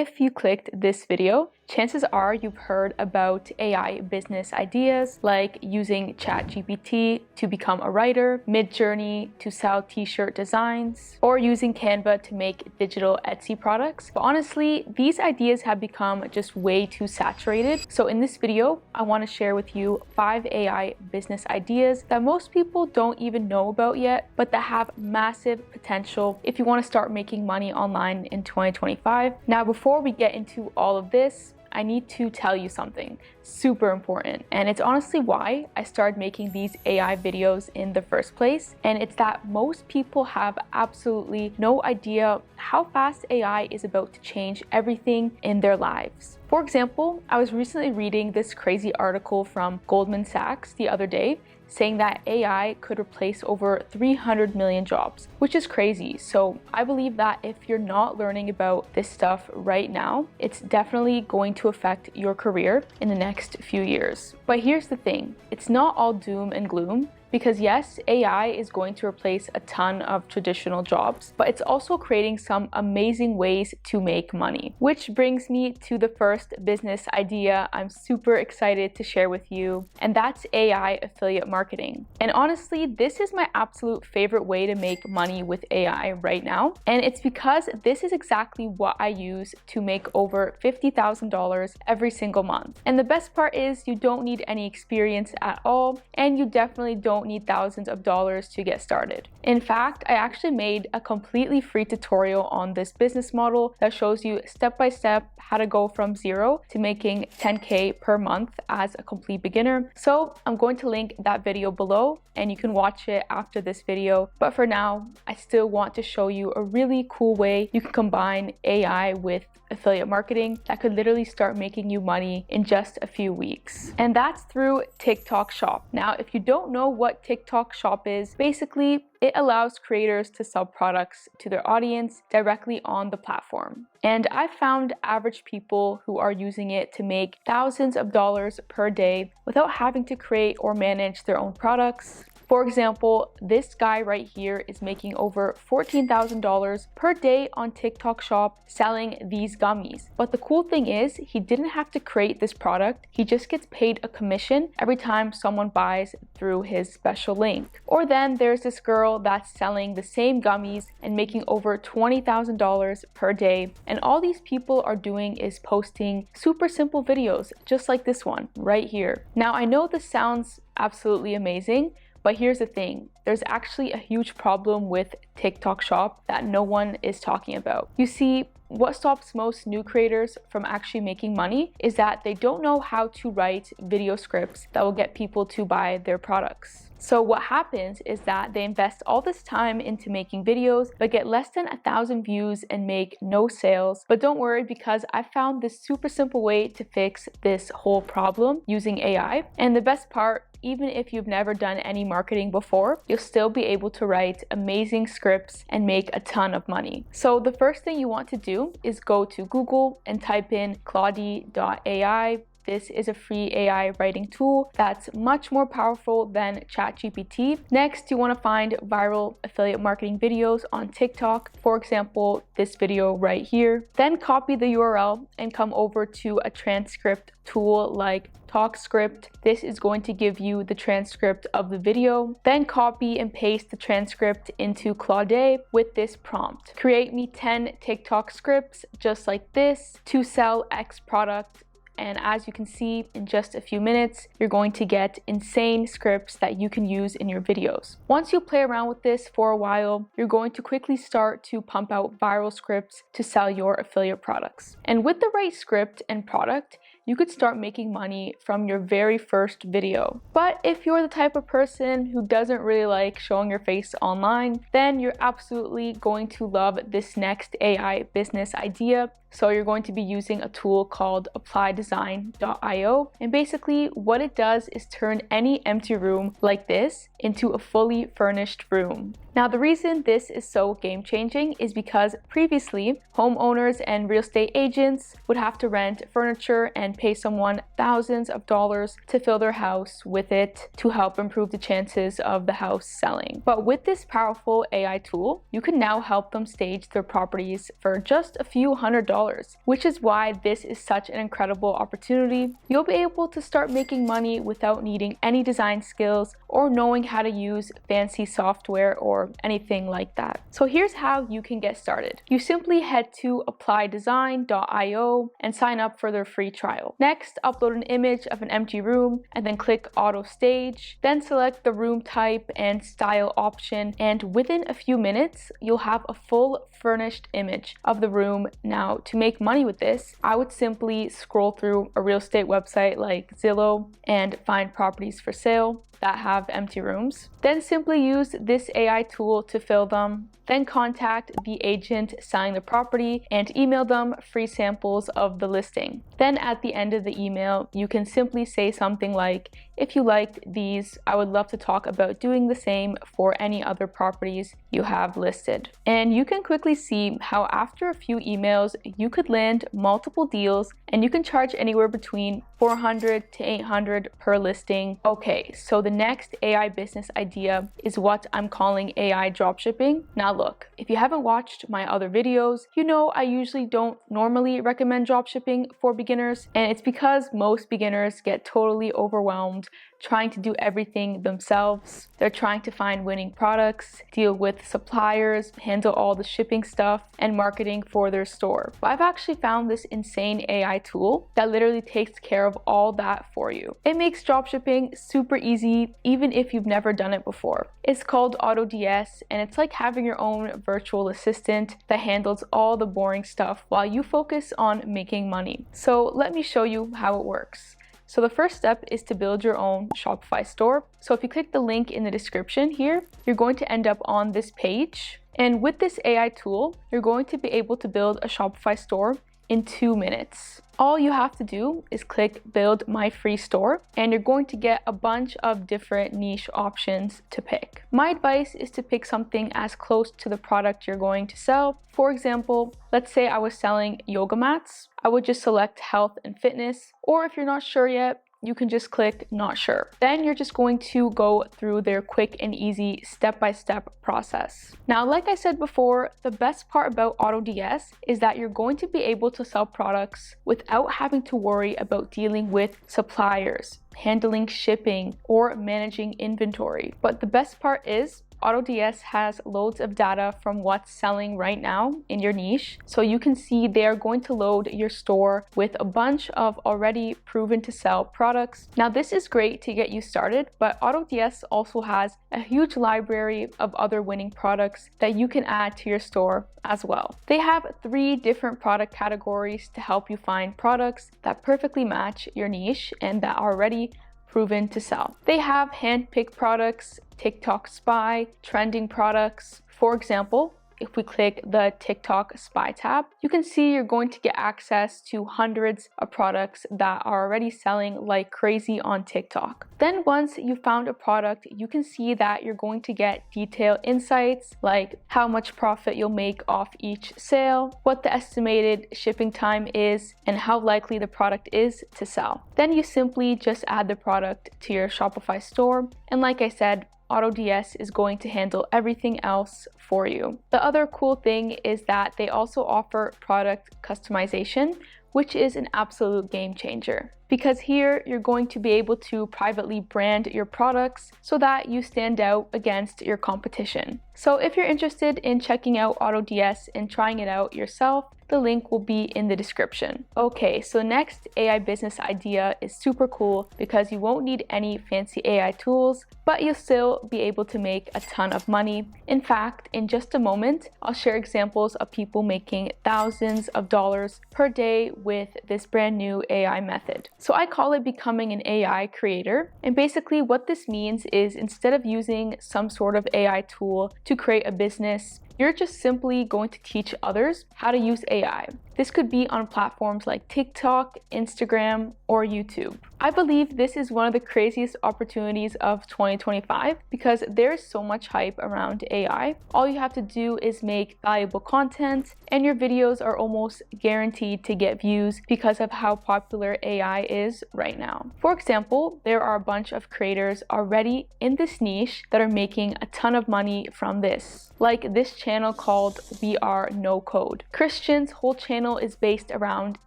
If you clicked this video, chances are you've heard about AI business ideas like using ChatGPT to become a writer, Midjourney to sell t-shirt designs, or using Canva to make digital Etsy products. But honestly, these ideas have become just way too saturated. So in this video, I want to share with you 5 AI business ideas that most people don't even know about yet, but that have massive potential if you want to start making money online in 2025. Now, before we get into all of this, I need to tell you something super important, and it's honestly why I started making these AI videos in the first place. And it's that most people have absolutely no idea how fast AI is about to change everything in their lives. For example, I was recently reading this crazy article from Goldman Sachs the other day saying that AI could replace over 300 million jobs, which is crazy. So I believe that if you're not learning about this stuff right now, it's definitely going to affect your career in the next few years. But here's the thing, it's not all doom and gloom. Because yes, AI is going to replace a ton of traditional jobs, but it's also creating some amazing ways to make money. Which brings me to the first business idea I'm super excited to share with you, and that's AI affiliate marketing. And honestly, this is my absolute favorite way to make money with AI right now. And it's because this is exactly what I use to make over $50,000 every single month. And the best part is you don't need any experience at all, and you definitely don't need thousands of dollars to get started. In fact, I actually made a completely free tutorial on this business model that shows you step by step how to go from zero to making 10K per month as a complete beginner. So I'm going to link that video below and you can watch it after this video. But for now, I still want to show you a really cool way you can combine AI with affiliate marketing that could literally start making you money in just a few weeks. And that's through TikTok Shop. Now, if you don't know what TikTok Shop is, basically it allows creators to sell products to their audience directly on the platform. And I've found average people who are using it to make thousands of dollars per day without having to create or manage their own products. For example, this guy right here is making over $14,000 per day on TikTok Shop selling these gummies. But the cool thing is, he didn't have to create this product. He just gets paid a commission every time someone buys through his special link. Or then there's this girl that's selling the same gummies and making over $20,000 per day. And all these people are doing is posting super simple videos, just like this one right here. Now, I know this sounds absolutely amazing, but here's the thing, there's actually a huge problem with TikTok Shop that no one is talking about. You see, what stops most new creators from actually making money is that they don't know how to write video scripts that will get people to buy their products. So what happens is that they invest all this time into making videos, but get less than 1,000 views and make no sales. But don't worry, because I found this super simple way to fix this whole problem using AI. And the best part, even if you've never done any marketing before, you'll still be able to write amazing scripts and make a ton of money. So the first thing you want to do is go to Google and type in Claude.ai. This is a free AI writing tool that's much more powerful than ChatGPT. Next, you want to find viral affiliate marketing videos on TikTok. For example, this video right here. Then copy the URL and come over to a transcript tool like TalkScript. This is going to give you the transcript of the video. Then copy and paste the transcript into Claude with this prompt. Create me 10 TikTok scripts just like this to sell X product. And as you can see, in just a few minutes, you're going to get insane scripts that you can use in your videos. Once you play around with this for a while, you're going to quickly start to pump out viral scripts to sell your affiliate products. And with the right script and product, you could start making money from your very first video. But if you're the type of person who doesn't really like showing your face online, then you're absolutely going to love this next AI business idea. So you're going to be using a tool called applydesign.io. And basically what it does is turn any empty room like this into a fully furnished room. Now, the reason this is so game-changing is because previously, homeowners and real estate agents would have to rent furniture and pay someone thousands of dollars to fill their house with it to help improve the chances of the house selling. But with this powerful AI tool, you can now help them stage their properties for just a few $100s, which is why this is such an incredible opportunity. You'll be able to start making money without needing any design skills or knowing how to use fancy software or anything like that. So here's how you can get started. You simply head to applydesign.io and sign up for their free trial. Next, upload an image of an empty room and then click Auto Stage. Then select the room type and style option, and within a few minutes, you'll have a full furnished image of the room. Now, to make money with this, I would simply scroll through a real estate website like Zillow and find properties for sale that have empty rooms. Then simply use this AI tool to fill them. Then contact the agent selling the property and email them free samples of the listing. Then at the end of the email, you can simply say something like, if you liked these, I would love to talk about doing the same for any other properties you have listed. And you can quickly see how after a few emails, you could land multiple deals and you can charge anywhere between $400 to $800 per listing. Okay, so the next AI business idea is what I'm calling AI dropshipping. Now look, if you haven't watched my other videos, you know I usually don't normally recommend dropshipping for beginners, and it's because most beginners get totally overwhelmed trying to do everything themselves. They're trying to find winning products, deal with suppliers, handle all the shipping stuff, and marketing for their store. But I've actually found this insane AI tool that literally takes care of all that for you. It makes dropshipping super easy, even if you've never done it before. It's called AutoDS, and it's like having your own virtual assistant that handles all the boring stuff while you focus on making money. So let me show you how it works. So the first step is to build your own Shopify store. So if you click the link in the description here, you're going to end up on this page. And with this AI tool, you're going to be able to build a Shopify store in 2 minutes. All you have to do is click Build My Free Store, and you're going to get a bunch of different niche options to pick. My advice is to pick something as close to the product you're going to sell. For example, let's say I was selling yoga mats. I would just select health and fitness, or if you're not sure yet, you can just click not sure. Then you're just going to go through their quick and easy step-by-step process. Now, like I said before, the best part about AutoDS is that you're going to be able to sell products without having to worry about dealing with suppliers, handling shipping, or managing inventory. But the best part is AutoDS has loads of data from what's selling right now in your niche. So you can see they are going to load your store with a bunch of already proven to sell products. Now this is great to get you started, but AutoDS also has a huge library of other winning products that you can add to your store as well. They have 3 different product categories to help you find products that perfectly match your niche and that are already proven to sell. They have hand-picked products, TikTok Spy, trending products. For example, if we click the TikTok Spy tab, you can see you're going to get access to hundreds of products that are already selling like crazy on TikTok. Then once you found a product, you can see that you're going to get detailed insights like how much profit you'll make off each sale, what the estimated shipping time is, and how likely the product is to sell. Then you simply just add the product to your Shopify store, and like I said, AutoDS is going to handle everything else for you. The other cool thing is that they also offer product customization, which is an absolute game changer. Because here you're going to be able to privately brand your products so that you stand out against your competition. So if you're interested in checking out AutoDS and trying it out yourself, the link will be in the description. Okay, so next AI business idea is super cool because you won't need any fancy AI tools, but you'll still be able to make a ton of money. In fact, in just a moment, I'll share examples of people making thousands of dollars per day with this brand new AI method. So I call it becoming an AI creator. And basically what this means is instead of using some sort of AI tool to create a business, you're just simply going to teach others how to use AI. This could be on platforms like TikTok, Instagram, or YouTube. I believe this is one of the craziest opportunities of 2025 because there's so much hype around AI. All you have to do is make valuable content and your videos are almost guaranteed to get views because of how popular AI is right now. For example, there are a bunch of creators already in this niche that are making a ton of money from this, like this channel called We Are No Code. Christian's whole channel is based around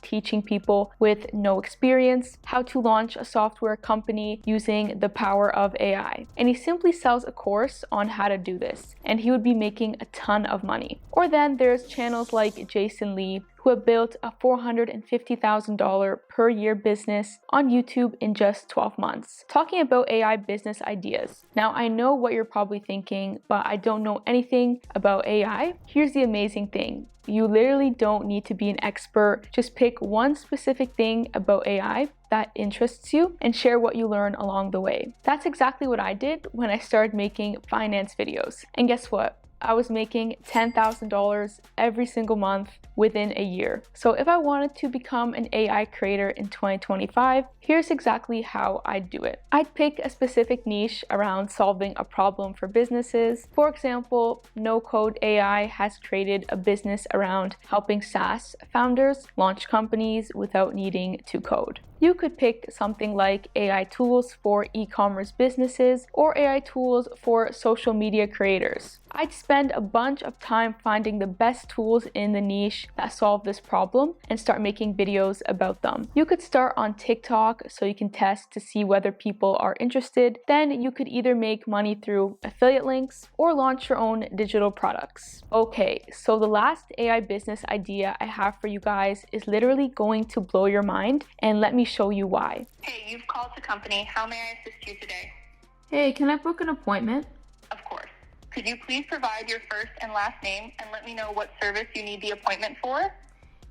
teaching people with no experience how to launch a software company using the power of AI. And he simply sells a course on how to do this, and he would be making a ton of money. Or then there's channels like Jason Lee, who have built a $450,000 per year business on YouTube in just 12 months, talking about AI business ideas. Now, I know what you're probably thinking, but I don't know anything about AI. Here's the amazing thing. You literally don't need to be an expert. Just pick one specific thing about AI that interests you and share what you learn along the way. That's exactly what I did when I started making finance videos. And guess what? I was making $10,000 every single month within a year. So if I wanted to become an AI creator in 2025, here's exactly how I'd do it. I'd pick a specific niche around solving a problem for businesses. For example, No Code AI has created a business around helping SaaS founders launch companies without needing to code. You could pick something like AI tools for e-commerce businesses or AI tools for social media creators. I'd spend a bunch of time finding the best tools in the niche that solve this problem and start making videos about them. You could start on TikTok so you can test to see whether people are interested. Then you could either make money through affiliate links or launch your own digital products. Okay, so the last AI business idea I have for you guys is literally going to blow your mind, and let me show you why. Hey, you've called the company. How may I assist you today? Hey, can I book an appointment? Of course. Could you please provide your first and last name and let me know what service you need the appointment for?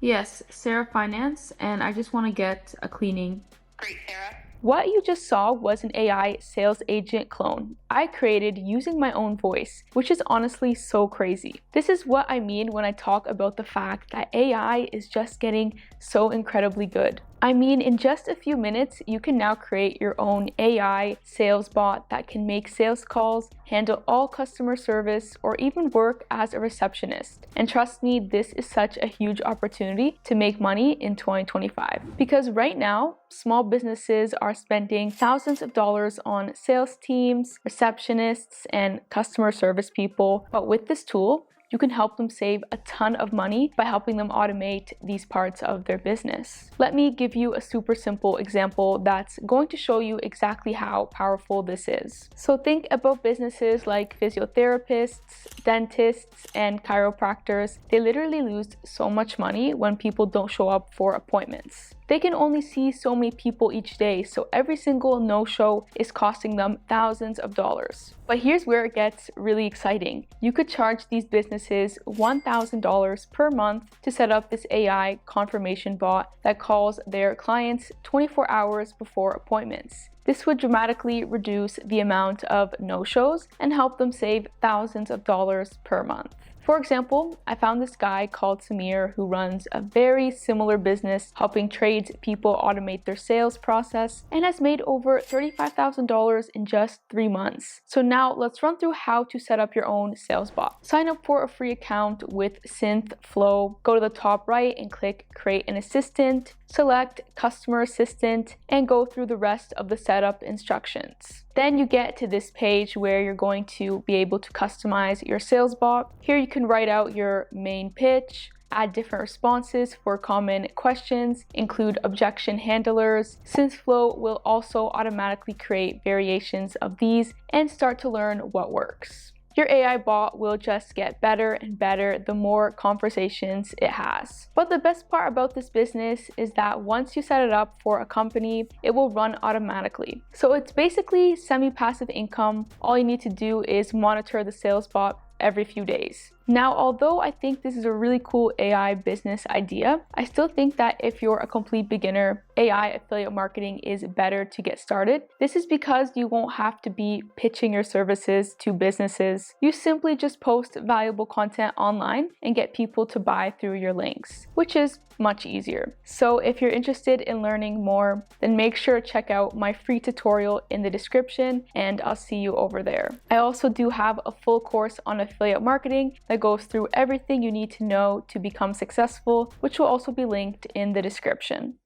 Yes, Sarah Finance, and I just want to get a cleaning. Great, Sarah. What you just saw was an AI sales agent clone I created using my own voice, which is honestly so crazy. This is what I mean when I talk about the fact that AI is just getting so incredibly good. I mean, in just a few minutes, you can now create your own AI sales bot that can make sales calls, handle all customer service, or even work as a receptionist. And trust me, this is such a huge opportunity to make money in 2025. Because right now, small businesses are spending thousands of dollars on sales teams, receptionists, and customer service people. But with this tool, you can help them save a ton of money by helping them automate these parts of their business. Let me give you a super simple example that's going to show you exactly how powerful this is. So think about businesses like physiotherapists, dentists, and chiropractors. They literally lose so much money when people don't show up for appointments. They can only see so many people each day, so every single no-show is costing them thousands of dollars. But here's where it gets really exciting. You could charge these businesses $1,000 per month to set up this AI confirmation bot that calls their clients 24 hours before appointments. This would dramatically reduce the amount of no-shows and help them save thousands of dollars per month. For example, I found this guy called Samir who runs a very similar business helping tradespeople automate their sales process and has made over $35,000 in just 3 months. So now let's run through how to set up your own sales bot. Sign up for a free account with SynthFlow. Go to the top right and click Create an Assistant. Select Customer Assistant and go through the rest of the setup instructions. Then you get to this page where you're going to be able to customize your sales bot. Here you can write out your main pitch, add different responses for common questions, include objection handlers. SynthFlow will also automatically create variations of these and start to learn what works. Your AI bot will just get better and better the more conversations it has. But the best part about this business is that once you set it up for a company, it will run automatically. So it's basically semi-passive income. All you need to do is monitor the sales bot every few days. Now, although I think this is a really cool AI business idea, I still think that if you're a complete beginner, AI affiliate marketing is better to get started. This is because you won't have to be pitching your services to businesses. You simply just post valuable content online and get people to buy through your links, which is much easier. So if you're interested in learning more, then make sure to check out my free tutorial in the description, and I'll see you over there. I also do have a full course on affiliate marketing that goes through everything you need to know to become successful, which will also be linked in the description.